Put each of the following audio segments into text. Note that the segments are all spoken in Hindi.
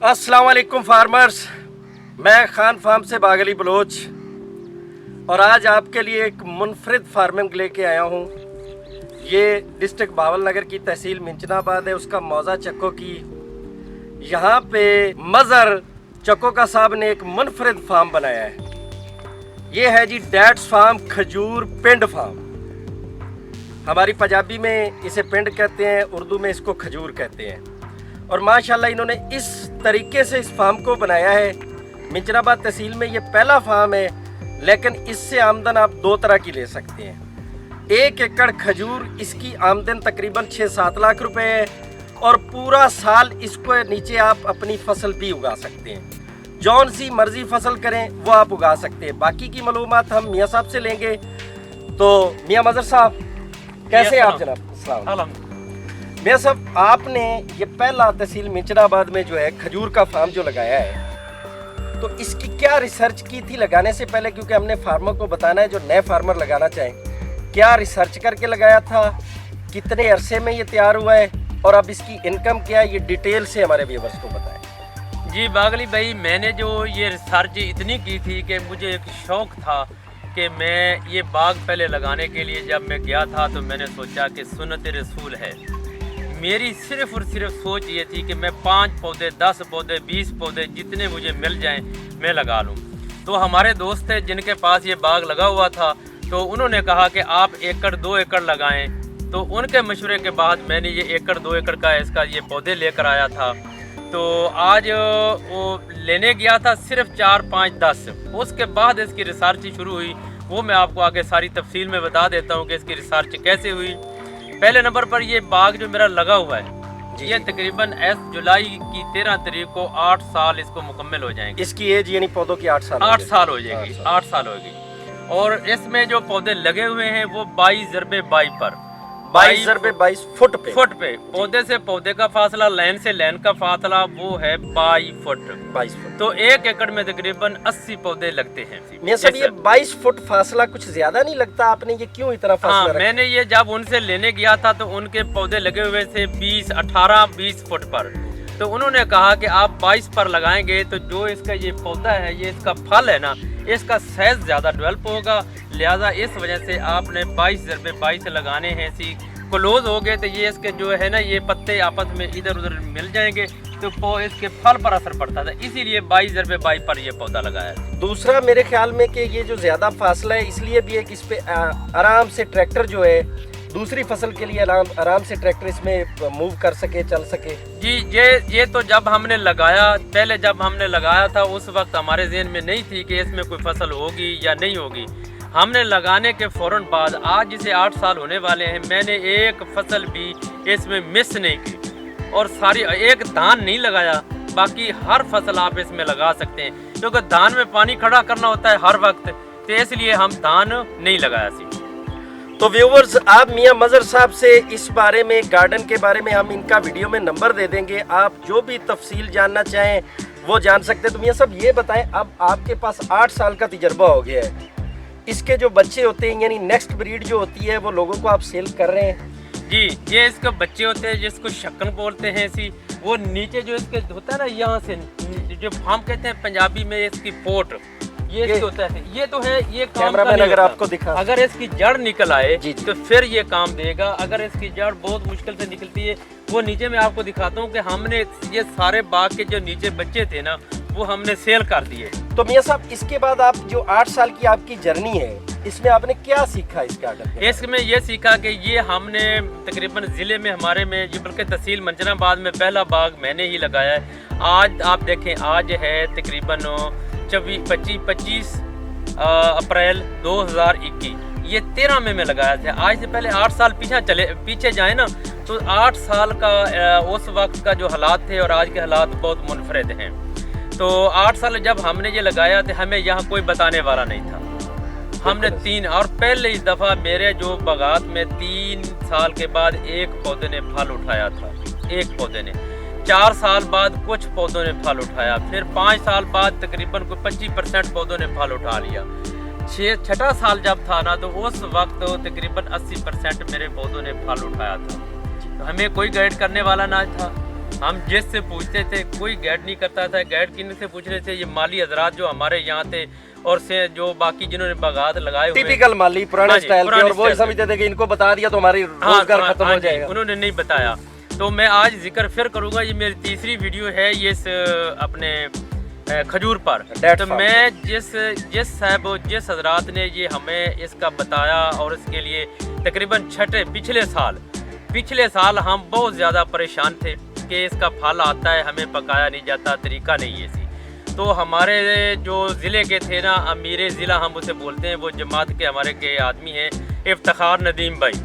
अस्सलाम वालेकुम फार्मर्स, मैं खान फार्म से बागली बलोच और आज आपके लिए एक मुनफरिद फार्मिंग लेके आया हूँ। ये डिस्ट्रिक्ट बावल नगर की तहसील मिंचनाबाद है, उसका मौजा चक्को की। यहाँ पे मज़र चक्कोका साहब ने एक मुनफरिद फार्म बनाया है। ये है जी डैट्स फार्म खजूर पिंड फार्म। हमारी पंजाबी में इसे पिंड कहते हैं, उर्दू में इसको खजूर कहते हैं। और माशाल्लाह इन्होंने इस तरीके से इस फार्म को बनाया है। मिंचनाबाद तहसील में ये पहला फार्म है, लेकिन इससे आमदन आप दो तरह की ले सकते हैं। 1 एकड़ खजूर, इसकी आमदन तकरीबन 6-7 लाख रुपए है और पूरा साल इसको नीचे आप अपनी फसल भी उगा सकते हैं। जौन सी मर्जी फसल करें वो आप उगा सकते हैं। बाकी की मालूमात हम मियाँ साहब से लेंगे। तो मियाँ मज़र साहब, कैसे आप जनाब? अस्सलाम। मियाँ साहब, आपने ये पहला तहसील मिंचनाबाद में जो है खजूर का फार्म जो लगाया है, तो इसकी क्या रिसर्च की थी लगाने से पहले? क्योंकि हमने फार्मर को बताना है, जो नए फार्मर लगाना चाहें, क्या रिसर्च करके लगाया था, कितने अरसे में ये तैयार हुआ है और अब इसकी इनकम क्या है, ये डिटेल से हमारे व्यूअर्स को बताएं। जी बागली भाई, मैंने जो ये रिसर्च इतनी की थी कि मुझे एक शौक़ था कि मैं ये बाग पहले लगाने के लिए जब मैं गया था तो मैंने सोचा कि सुन्नत रसूल है। मेरी सिर्फ़ और सिर्फ सोच ये थी कि मैं 5 पौधे, 10 पौधे, 20 पौधे जितने मुझे मिल जाएं मैं लगा लूं। तो हमारे दोस्त थे जिनके पास ये बाग लगा हुआ था, तो उन्होंने कहा कि आप 1 एकड़ 2 एकड़ लगाएं। तो उनके मशवरे के बाद मैंने ये 1 एकड़ 2 एकड़ का इसका ये पौधे लेकर आया था। तो आज वो लेने गया था सिर्फ 4, 5, 10। उसके बाद इसकी रिसर्च शुरू हुई, वो मैं आपको आगे सारी तफसील में बता देता हूँ कि इसकी रिसर्च कैसे हुई। पहले नंबर पर ये बाग जो मेरा लगा हुआ है, ये तकरीबन जुलाई की 13 तारीख को 8 साल इसको मुकम्मल हो जाएंगे। इसकी एज यानी पौधों की 8 साल? 8 साल हो जाएगी, 8 साल होगी। और इसमें जो पौधे लगे हुए हैं वो 22x22 पर 22x22 फुट पे पौधे से पौधे का फासला, लाइन से लाइन का फासला वो है 22 फुट। तो 1 एकड़ में तकरीबन 80 पौधे लगते हैं। ये 22 फुट फासला कुछ ज्यादा नहीं लगता? आपने ये क्यों इतना फासला रखा? मैंने ये जब उनसे लेने गया था तो उनके पौधे लगे हुए थे 18-20 फुट पर। तो उन्होंने कहा कि आप 22 पर लगाएंगे तो जो इसका ये पौधा है, ये इसका फल है ना, इसका साइज ज़्यादा डेवलप होगा। लिहाजा इस वजह से आपने 22x22 लगाने हैं। क्लोज हो गए तो ये इसके जो है ना, ये पत्ते आपस में इधर उधर मिल जाएंगे तो इसके फल पर असर पड़ता था, इसीलिए 22x22 पर ये पौधा लगाया है। दूसरा मेरे ख्याल में कि ये जो ज़्यादा फासला है इसलिए भी है कि इस पे आराम से ट्रैक्टर जो है दूसरी फसल के लिए आराम से ट्रैक्टर इसमें मूव कर सके, चल सके। जी ये तो जब हमने लगाया, पहले जब हमने लगाया था उस वक्त हमारे ज़हन में नहीं थी कि इसमें कोई फसल होगी या नहीं होगी। हमने लगाने के फ़ौरन बाद आज इसे 8 साल होने वाले हैं, मैंने एक फसल भी इसमें मिस नहीं की और सारी एक धान नहीं लगाया। बाकी हर फसल आप इसमें लगा सकते हैं, क्योंकि धान में पानी खड़ा करना होता है हर वक्त, तो इसलिए हम धान नहीं लगाया सी। तो व्यूवर्स, आप मियाँ मज़र साहब से इस बारे में, गार्डन के बारे में, हम इनका वीडियो में नंबर दे देंगे। आप जो भी तफसील जानना चाहें वो जान सकते हैं। तो मियाँ साहब ये बताएं, अब आपके पास 8 साल का तजर्बा हो गया है, इसके जो बच्चे होते हैं यानी नेक्स्ट ब्रीड जो होती है वो लोगों को आप सेल कर रहे हैं? जी, ये इसके बच्चे होते हैं जिसको शक्कन बोलते हैं। इसी वो नीचे जो इसके होता है ना, यहाँ से जो फार्म कहते हैं पंजाबी में, इसकी पोट ये होता है। ये तो है, ये काम का नहीं अगर आपको दिखा, अगर इसकी जड़ निकल आए जी। तो फिर ये काम देगा। अगर इसकी जड़ बहुत मुश्किल से निकलती है, वो नीचे मैं आपको दिखाता हूँ कि हमने ये सारे बाग के जो नीचे बच्चे थे ना, वो हमने सेल कर दिए। तो मियाँ साहब, इसके बाद आप जो 8 साल की आपकी जर्नी है, इसमें आपने क्या सीखा इस गार्डन? इसमें ये सीखा कि ये हमने तकरीबन ज़िले में हमारे में, ये बल्कि तहसील मंचनाबाद में पहला बाग मैंने ही लगाया है। आज आप देखें, आज है तकरीबन 25 अप्रैल 2021, ये 13 में मैं लगाया था। आज से पहले 8 साल पीछे जाए ना, तो 8 साल का उस वक्त का जो हालात थे और आज के हालात बहुत मुनफरिद हैं। तो 8 साल जब हमने ये लगाया तो हमें यहाँ कोई बताने वाला नहीं था। हमने 3 और पहले इस दफ़ा मेरे जो बागात में 3 साल के बाद एक पौधे ने फल उठाया था, एक पौधे ने। 4 साल बाद कुछ पौधों ने फल उठाया, फिर 5 साल बाद तकरीबन कोई 25% पौधों ने फल उठा लिया। 6ठा साल जब था ना, तो उस वक्त तकरीबन 80% मेरे पौधों ने फल उठाया था। तो हमें कोई गाइड करने वाला ना था। हम जिससे पूछते थे कोई गाइड नहीं करता था। गाइड किन से पूछ रहे थे? ये माली हजरात जो हमारे यहाँ थे और से जो बाकी जिन्होंने बागात लगाए हुए, टिपिकल माली पुराने हाँ जी, स्टाइल के, पुराने और वो स्टाइल समझते थे कि इनको बता दिया तो हमारी रोजगार खत्म हो जाएगा। उन्होंने नहीं बताया। तो मैं आज जिक्र फिर करूँगा, ये मेरी तीसरी वीडियो है ये अपने खजूर पर। तो मैं जिस साहब जिस हजरात ने ये हमें इसका बताया, और इसके लिए तकरीबन पिछले साल हम बहुत ज़्यादा परेशान थे कि इसका फल आता है, हमें पकाया नहीं जाता, तरीका नहीं है इसी। तो हमारे जो ज़िले के थे ना, अमीर ज़िला हम उसे बोलते हैं, वो जमात के हमारे के आदमी हैं इफ्तिखार नदीम भाई,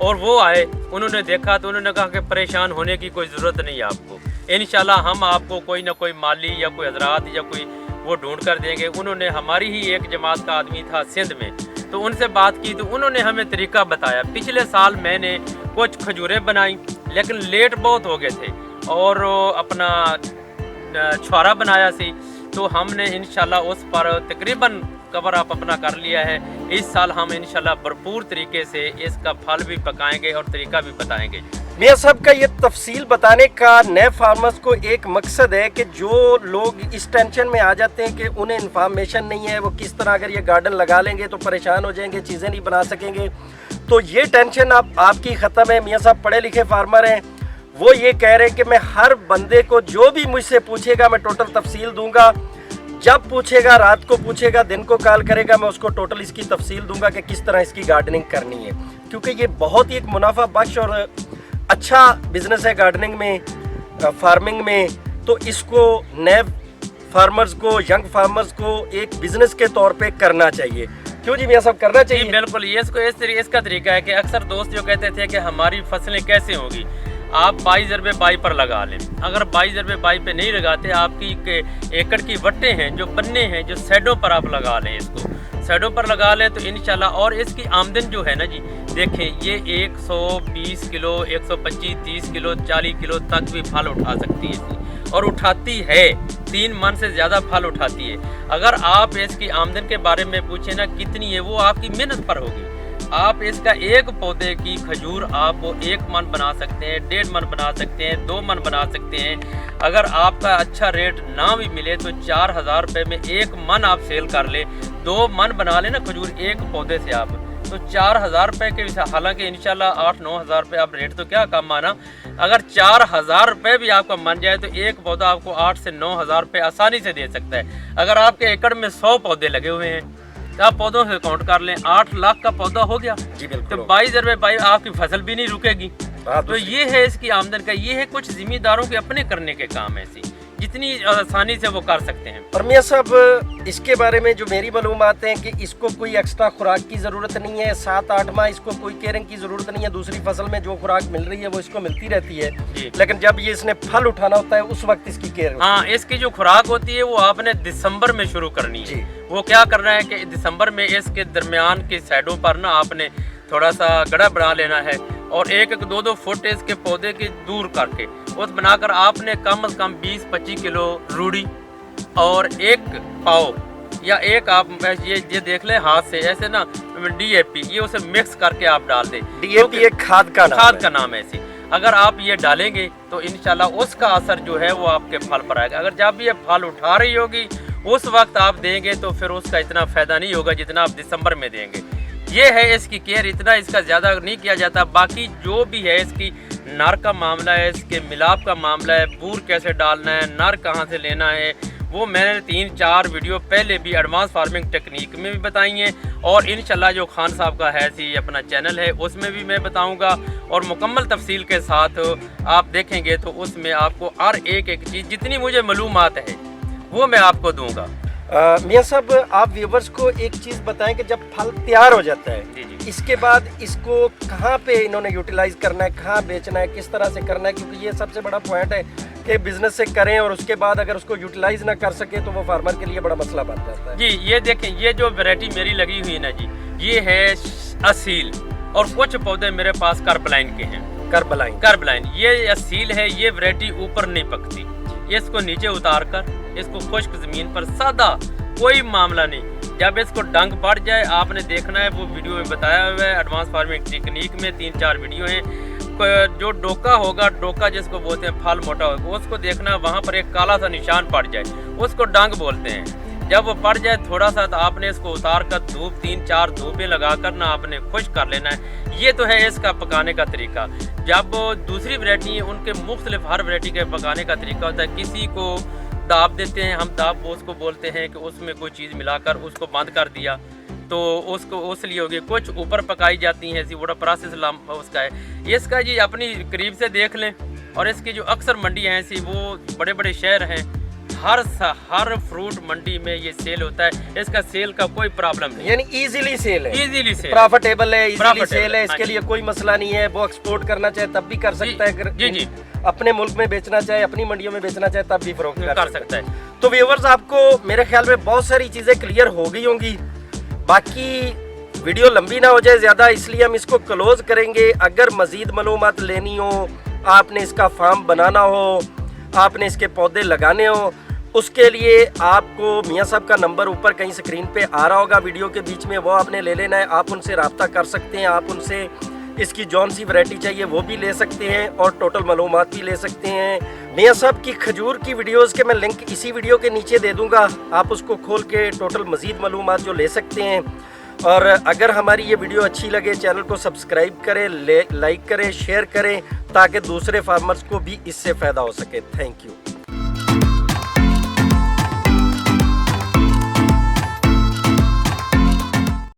और वो आए, उन्होंने देखा तो उन्होंने कहा कि परेशान होने की कोई ज़रूरत नहीं है आपको, इंशाल्लाह हम आपको कोई ना कोई माली या कोई हजरात या कोई वो ढूंढ कर देंगे। उन्होंने हमारी ही एक जमात का आदमी था सिंध में, तो उनसे बात की तो उन्होंने हमें तरीका बताया। पिछले साल मैंने कुछ खजूरें बनाई, लेकिन लेट बहुत हो गए थे, और अपना छुआरा बनाया सी, तो हमने इंशाल्लाह उस पर तकरीबन कवर अप अपना कर लिया है। इस साल हम इंशाल्लाह भरपूर तरीके से इसका फल भी पकाएंगे और तरीका भी बताएंगे। मियाँ साहब का ये तफसील बताने का नए फार्मर्स को एक मकसद है कि जो लोग इस टेंशन में आ जाते हैं कि उन्हें इन्फॉर्मेशन नहीं है, वो किस तरह अगर ये गार्डन लगा लेंगे तो परेशान हो जाएंगे, चीज़ें नहीं बना सकेंगे, तो ये टेंशन आपकी ख़त्म है। मियाँ साहब पढ़े लिखे फार्मर हैं, वो ये कह रहे हैं कि मैं हर बंदे को जो भी मुझसे पूछेगा मैं टोटल तफसील दूंगा, जब पूछेगा, रात को पूछेगा, दिन को कॉल करेगा, मैं उसको टोटल इसकी तफसील दूंगा कि किस तरह इसकी गार्डनिंग करनी है, क्योंकि ये बहुत ही एक मुनाफा बख्श और अच्छा बिजनेस है गार्डनिंग में, फार्मिंग में। तो इसको नए फार्मर्स को, यंग फार्मर्स को एक बिजनेस के तौर पे करना चाहिए। क्यों जी मियाँ साहब, करना चाहिए? बिल्कुल, ये इसका तरीका है कि अक्सर दोस्त जो कहते थे कि हमारी फसलें कैसे होगी, आप 22 अरबे बाई पर लगा लें। अगर 22 अरबे बाई पे नहीं लगाते, आपकी एकड़ की वट्टे हैं, जो पन्ने हैं, जो सैडों पर आप लगा लें, इसको सैडों पर लगा लें तो इंशाल्लाह। और इसकी आमदन जो है ना जी, देखें ये 120 किलो, 125, 30 किलो, 40 किलो तक भी फल उठा सकती है, और उठाती है, 3 मन से ज़्यादा फल उठाती है। अगर आप इसकी आमदन के बारे में पूछें ना कितनी है, वो आपकी मेहनत पर होगी। आप इसका एक पौधे की खजूर आप 1 मन बना सकते हैं, 1.5 मन बना सकते हैं, 2 मन बना सकते हैं। अगर आपका अच्छा रेट ना भी मिले तो 4000 रुपये में 1 मन आप सेल कर ले, 2 मन बना लेना खजूर एक पौधे से आप, तो 4000 रुपये के, हालांकि इंशाल्लाह 8-9 हज़ार रुपये आप रेट तो क्या कम आना, अगर 4000 रुपये भी आपका मन जाए तो एक पौधा आपको 8 से 9 हज़ार रुपये आसानी से दे सकता है। अगर आपके एकड़ में 100 पौधे लगे हुए हैं तो आप पौधों से काउंट कर लें, 8 लाख का पौधा हो गया जी बिल्कुल। तो 22 अरबे बाई आपकी फसल भी नहीं रुकेगी। तो ये है इसकी आमदन का, ये है कुछ जिम्मेदारों के अपने करने के काम ऐसी, जितनी आसानी से वो कर सकते हैं। और मियाँ साहब इसके बारे में जो मेरी मालूमात है कि इसको कोई एक्स्ट्रा खुराक की ज़रूरत नहीं है, 7-8 माह इसको कोई केयरिंग की ज़रूरत नहीं है, दूसरी फसल में जो खुराक मिल रही है वो इसको मिलती रहती है, लेकिन जब ये इसने फल उठाना होता है उस वक्त इसकी केयर। हाँ, इसकी जो खुराक होती है वो आपने दिसंबर में शुरू करनी है। वो क्या करना है कि दिसंबर में इसके दरमियान के साइडों पर ना आपने थोड़ा सा गड्ढा बना लेना है, और 1-2 फुट इसके पौधे के दूर करके उस बनाकर आपने कम से कम 20-25 किलो रूढ़ी और 1 पाव या एक आप ये देख ले हाथ से ऐसे ना DAP, ये उसे मिक्स करके आप डाल दें। DAP एक खाद का नाम है ऐसी। अगर आप ये डालेंगे तो इंशाल्लाह उसका असर जो है वो आपके फल पर आएगा। अगर जब ये फल उठा रही होगी उस वक्त आप देंगे तो फिर उसका इतना फ़ायदा नहीं होगा जितना आप दिसंबर में देंगे। ये है इसकी केयर, इतना इसका ज़्यादा नहीं किया जाता। बाकी जो भी है इसकी नर का मामला है, इसके मिलाप का मामला है, बूर कैसे डालना है, नर कहाँ से लेना है, वो मैंने 3-4 वीडियो पहले भी एडवांस फार्मिंग टेक्निक में भी बताई हैं, और इंशाल्लाह जो खान साहब का है सी अपना चैनल है उसमें भी मैं बताऊंगा, और मुकम्मल तफसील के साथ आप देखेंगे तो उसमें आपको हर एक चीज़ जितनी मुझे मालूमात है वो मैं आपको दूंगा। मियाँ साहब आप व्यूवर्स को एक चीज़ बताएं कि जब फल तैयार हो जाता है जी। इसके बाद इसको कहाँ पे इन्होंने यूटिलाइज करना है, कहाँ बेचना है, किस तरह से करना है, क्योंकि ये सबसे बड़ा पॉइंट है कि बिजनेस से करें और उसके बाद अगर उसको यूटिलाइज ना कर सके तो वो फार्मर के लिए बड़ा मसला बन जाता है। जी ये देखें, ये जो वैरायटी मेरी लगी हुई है ना जी, ये है असील, और कुछ पौधे मेरे पास करबलाइन के हैं। करबलाइन ये असील है, ये वैरायटी ऊपर नहीं पकती, इसको नीचे उतार कर इसको खुश्क ज़मीन पर सादा, कोई मामला नहीं, जब इसको डंग पड़ जाए आपने देखना है, वो वीडियो में बताया हुआ है एडवांस फार्मिंग टेक्निक में 3-4 वीडियो हैं, जो डोका होगा, डोका जिसको बोलते हैं फल मोटा होगा, उसको देखना वहाँ पर एक काला सा निशान पड़ जाए, उसको डंग बोलते हैं। जब वो पड़ जाए थोड़ा सा तो आपने इसको उतार कर धूप 3-4 धूपें लगा कर ना आपने खुश्क कर लेना है। ये तो है इसका पकाने का तरीका। जब दूसरी वैरायटी है उनके मुख्तलिफ हर वैरायटी के पकाने का तरीका होता है। किसी को दाब देते हैं, हम दाब उसको बोलते हैं कि उसमें कोई चीज़ मिलाकर उसको बंद कर दिया तो उसको उस लिए होगी। कुछ ऊपर पकाई जाती हैं, ऐसी बड़ा प्रोसेस उसका है। इसका जी अपनी करीब से देख लें। और इसकी जो अक्सर मंडी हैं ऐसी वो बड़े बड़े शहर हैं, हर फ्रूट मंडी में ये सेल होता है। इसका सेल का कोई प्रॉब्लम नहीं, यानी इजीली सेल है, इजीली सेल, प्रॉफिटेबल है, इजीली सेल है, इसके हाँ लिए कोई मसला नहीं है। वो एक्सपोर्ट करना चाहे तब भी कर सकता है, जी जी, अपने मुल्क में बेचना चाहे, अपनी मंडियों में बेचना चाहे तब भी फरोख्त कर सकता है। तो व्यूअर्स, आपको मेरे ख्याल में बहुत सारी चीजें क्लियर हो गई होंगी। बाकी वीडियो लंबी ना हो जाए ज़्यादा, इसलिए हम इसको क्लोज करेंगे। अगर मज़ीद मालूमात लेनी हो, आपने इसका फार्म बनाना हो, आपने इसके पौधे लगाने हो, उसके लिए आपको मियाँ साहब का नंबर ऊपर कहीं स्क्रीन पे आ रहा होगा वीडियो के बीच में, वो आपने ले लेना है। आप उनसे रब्ता कर सकते हैं, आप उनसे इसकी जौन सी वैरायटी चाहिए वो भी ले सकते हैं और टोटल मालूमात भी ले सकते हैं। मियाँ साहब की खजूर की वीडियोस के मैं लिंक इसी वीडियो के नीचे दे दूंगा, आप उसको खोल के टोटल मज़ीद मालूमात जो ले सकते हैं। और अगर हमारी ये वीडियो अच्छी लगे, चैनल को सब्सक्राइब करें, लाइक करें, शेयर करें, ताकि दूसरे फार्मर्स को भी इससे फ़ायदा हो सके। Thank you.